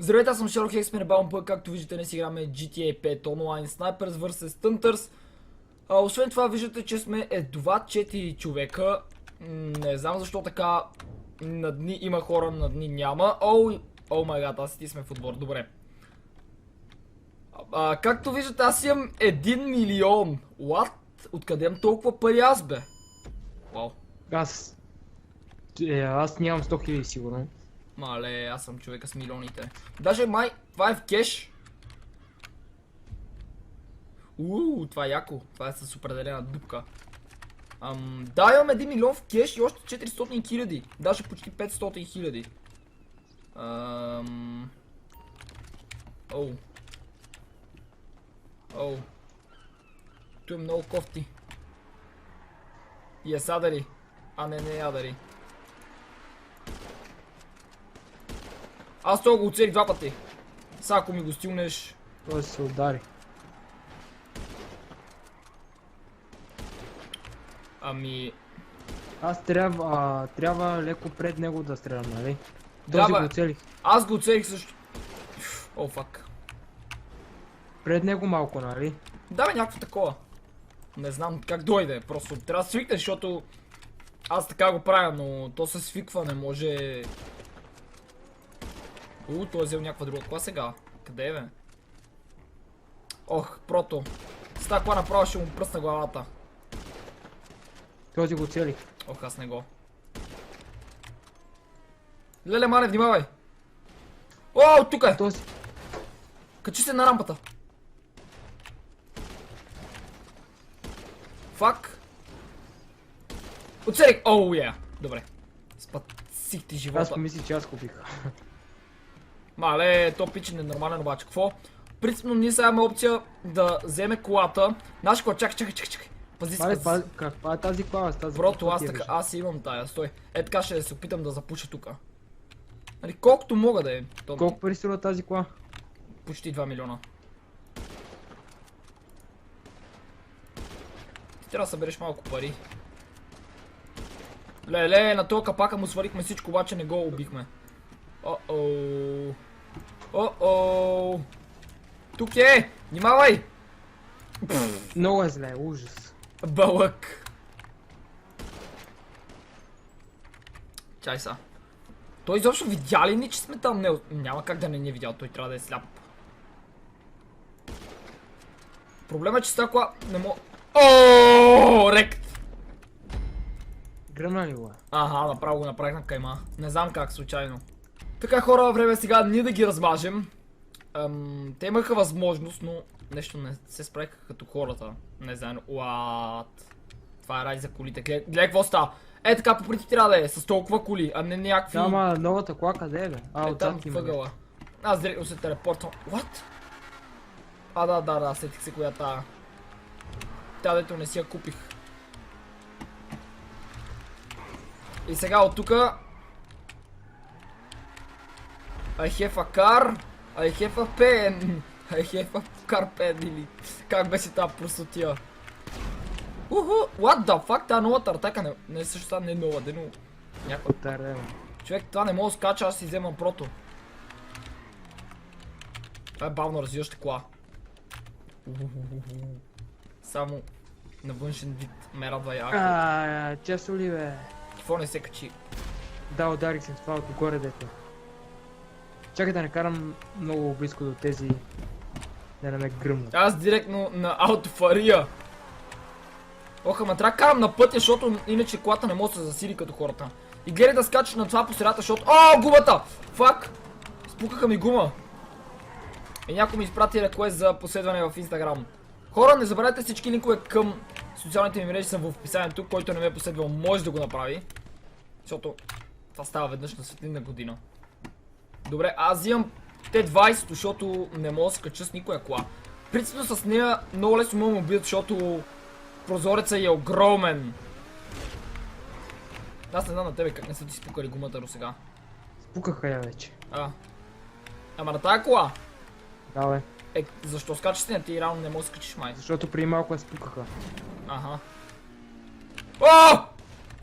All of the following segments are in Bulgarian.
Здравейте, аз съм Шерлок Хекс, сме на Балмпък, както виждате днес играме GTA 5 онлайн Snipers vs Stunters. Освен това виждате, че сме едва 4 човека. Не знам защо така на дни има хора, на дни няма. О май гад, аз и ти сме в отбор, добре. Както виждате, аз имам 1 милион. What? Откъде имам толкова пари аз, бе? Вау. Аз нямам 100 000 сигурно. Мале, аз съм човека с милионите. Даже май, това е в кеш. Това е яко. Това е с определена дупка. Да, имам 1 милион в кеш и още 400 хиляди. Даже почти 500 хиляди. Tu е много кофти. И е садари. А не ядари. Аз това го оцелих 2 пъти. Са ако ми го стилнеш. Той се удари. Ами... Аз трябва леко пред него да стрелям, нали? Този го оцелих. Аз го оцелих също. О, фак. Пред него малко, нали? Да бе, някакво такова. Не знам как дойде, просто трябва да свикнеш, защото аз така го правя, но то се свиква, не може... той е взел някаква друга кола сега. Къде е, бе? Ох, прото. С тази кола направо ще му пръсна главата. Този го оцелих. Ох, аз не го. Леле, мане, внимавай! О, тук е! Този. Качи се на рампата. Фак. Оцелих! Оу, добре. Спасих ти живота. Аз помислих, че аз купих. Мале, то пич е ненормален обаче. Какво? Принципно ние сега имаме опция да вземе колата. Наши кола, чакай. Пази се. Каква е тази кола? Брото, аз имам тая, стой. Е така ще се опитам да запуша тука. Нали, колкото мога да е. Колко пари струва тази кола? Почти 2 милиона. Ти трябва да събереш малко пари. Леле, на този капака му свалихме всичко, обаче не го убихме. О-о! Тук е! Внимавай! Много е зле, ужас. Бълък! Чай са. Той изобщо видя ли ни, че сме там? Не, няма как да не ни е видял, той трябва да е сляп. Проблема е, че с тази кола не мога... Ооо, рект! Гръмна ли го? Аха, направо го направих на кайма. Не знам как, случайно. Така хора, време сега ние да ги размажем. Те имаха възможност, но нещо не се справиха като хората. Не знам, това е рай за колите. Гледай какво става. Е така по принцип трябва да е, с толкова коли, а не някакви... Ама новата кола къде е, бе? Там въгъла. Аз директно се телепортвам. What? Да, сетих се коя тая. Тя дето не си я купих. И сега от тука... I have a car, I have a pen, I have a car pen или... Как беше тази простотия? What the fuck? Тая новата артака не също това не е нова, но... Някаква тарема. Човек, това не мога да скача, аз си вземам прото. Това е бавно развиваща кола. Само на външен вид ме радва яко. Често ли, бе? Какво не се качи? Да, ударих се с това отгоре, дето. Чакай да не карам много близко до тези... Да не ме гръмнат. Аз директно на аутофария. Ох, ама трябва да карам на пътя, защото иначе колата не може да се засили като хората. И гледай да скачаш на това по средата, защото... Гумата! Фак! Спукаха ми гума. И някой ми изпрати реквест за последване в Instagram. Хора, не забравяйте, всички линкове към социалните ми мрежи са в описанието. Който не ме е последвал, може да го направи. Защото това става веднъж на светлинна година. Добре, аз имам Т-20, защото не мога да се кача с никоя кола. Принципно с нея много лесно мога да убият, защото прозорецът е огромен. Аз не знам на тебе как не са ти спукали гумата до сега. Спукаха я вече. Ама на тая кола? Да, бе. Защо скачаш с нея? Ти реално не можеш да скачиш май. Защото преди малко я спукаха. Аха.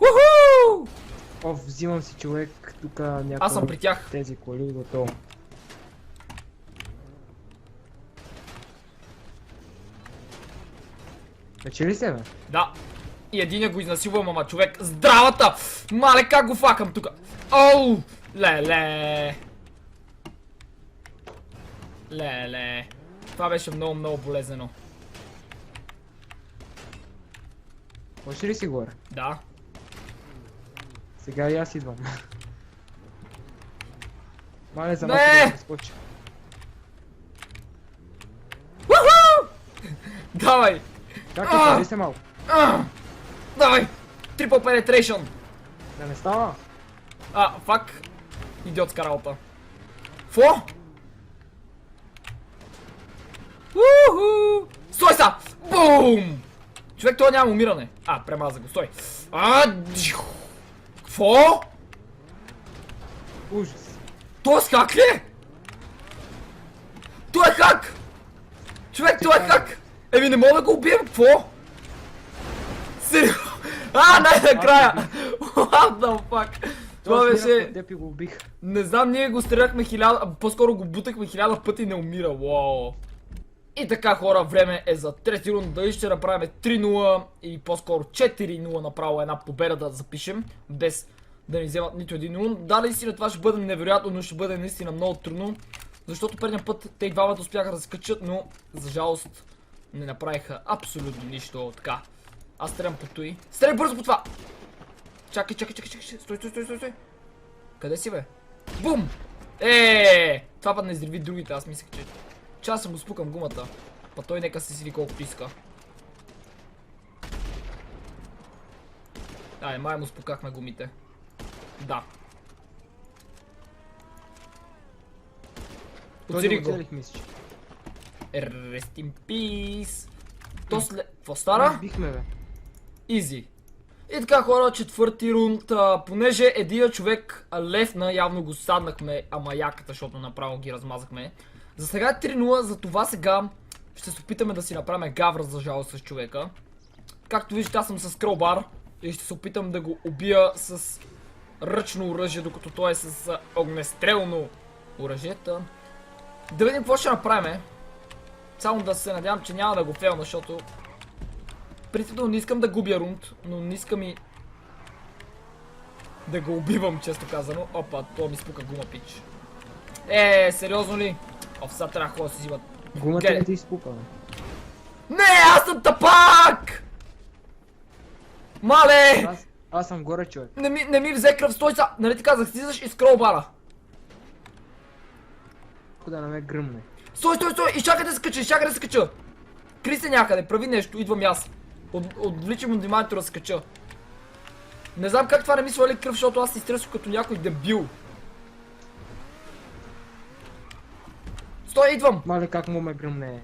Уху! Взимам си човек тук някакъв... Аз съм при тях. Тези коли, готово. Печели се, бе. Да. И единия го изнасилвам, ама човек. Здравата! Мале, как го факам тука? Оу! Леле! Леле! Това беше много, много болезнено. Може ли си горе? Да. Сега и аз идвам. Мале, за Не! малко да се скочи. Уху! Давай! Чакай, пари се малко. Давай! Triple penetration! Да не става. Фак. Идиотска работа. Фо? Уху! Стой са! Бум! Човек, това няма умиране. Премаза го, стой. Кво? Ужас. Това с хак ли е? Това е хак! Човек, това е хак! Еми не мога да го убием, кво? Сериозно? Най-накрая! What the fuck? Това беше... Деп и го убих. Не знам, ние го стрелахме 1000, по-скоро го бутахме 1000 пъти и не умира, уау. И така, хора, време е за трети рунд, дали ще направим 3-0 или по-скоро 4-0 направо една победа да запишем, без да ни вземат нито един рунд. Да, наистина това ще бъде невероятно, но ще бъде наистина много трудно, защото предния път те двамата успяха да се качат, но за жалост не направиха абсолютно нищо. Така, аз стрелям по той. Стреляй бързо по това! Чакай, стой. Къде си, бе? Бум! Това път не изриви другите, аз мислех, че аз му спукам гумата. Па той нека се сиди колкото иска. Май му спукахме гумите. Да. Оцелих го. Rest in peace. То след... Какво стара? Бихме, бе. Изи. И така, хора, четвърти рунд, понеже един човек лефна, явно го саднахме, ама яката, защото направо ги размазахме. За сега е 3-0, за това сега ще се опитаме да си направим гавра за жалост с човека. Както виждате, аз съм с кролбар и ще се опитам да го убия с ръчно оръжие, докато той е с огнестрелно оръжие. Да видим какво ще направим. Само да се надявам, че няма да го фейлна, защото принципно не искам да губя рунд, но не искам и да го убивам, често казано. Опа, то ми спука гума, пич. Сериозно ли? Сега трябва хора да си взимат. Гумата не ти изпука, бе. Не, аз съм тапак! Мале! Аз съм горе, човек. Не ми взе кръв, стой са! Нали ти казах, слизаш и скролбара. Да не ме гръмне. Стой! И чакай да се кача, Кри се някъде, прави нещо, идвам и аз. Отвличам от вниманието да се кача. Не знам как това не ми свали кръв, защото аз се изтресох като някой дебил. Стой, идвам! Мале, как му ме гръмне.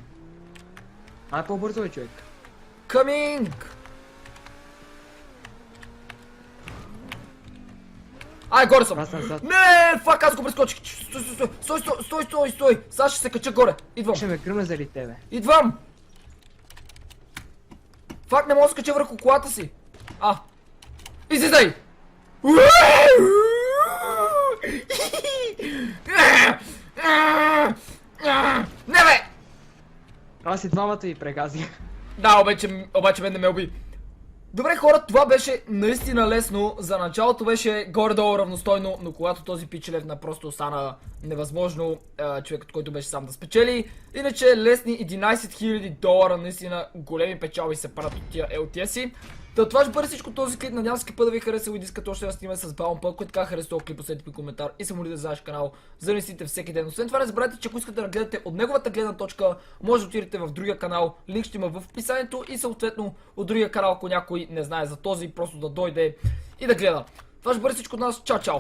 По-бързо е, човек. Coming! Горе съм! Аз съм зад. Не, фак, аз го прескочих! Стой! Сега ще се кача горе. Идвам. Ще ме гръмне заради тебе. Идвам! Фак, не мога да се кача върху колата си. Излизай! Не, бе! Аз и двамата ви прегазих. Да, обаче мен не ме уби. Добре, хора, това беше наистина лесно. За началото беше горе-долу равностойно, но когато този пичелев просто стана невъзможно човекът, който беше сам да спечели. Иначе лесни 11 000 долара, наистина големи печалби се правят от тия LTS-и. Това ще бъде всичко този клип, надявам се клипа да ви е харесал и искате още да снимаме с Балън Пъл, който така харесал този клип, поставете ми коментар и се молите за наш канал, за да не следите всеки ден. Освен това не забравяйте, че ако искате да гледате от неговата гледна точка, може да отидете в другия канал, линк ще има в описанието и съответно от другия канал, ако някой не знае за този, просто да дойде и да гледа. Това ще бъде всичко от нас, чао!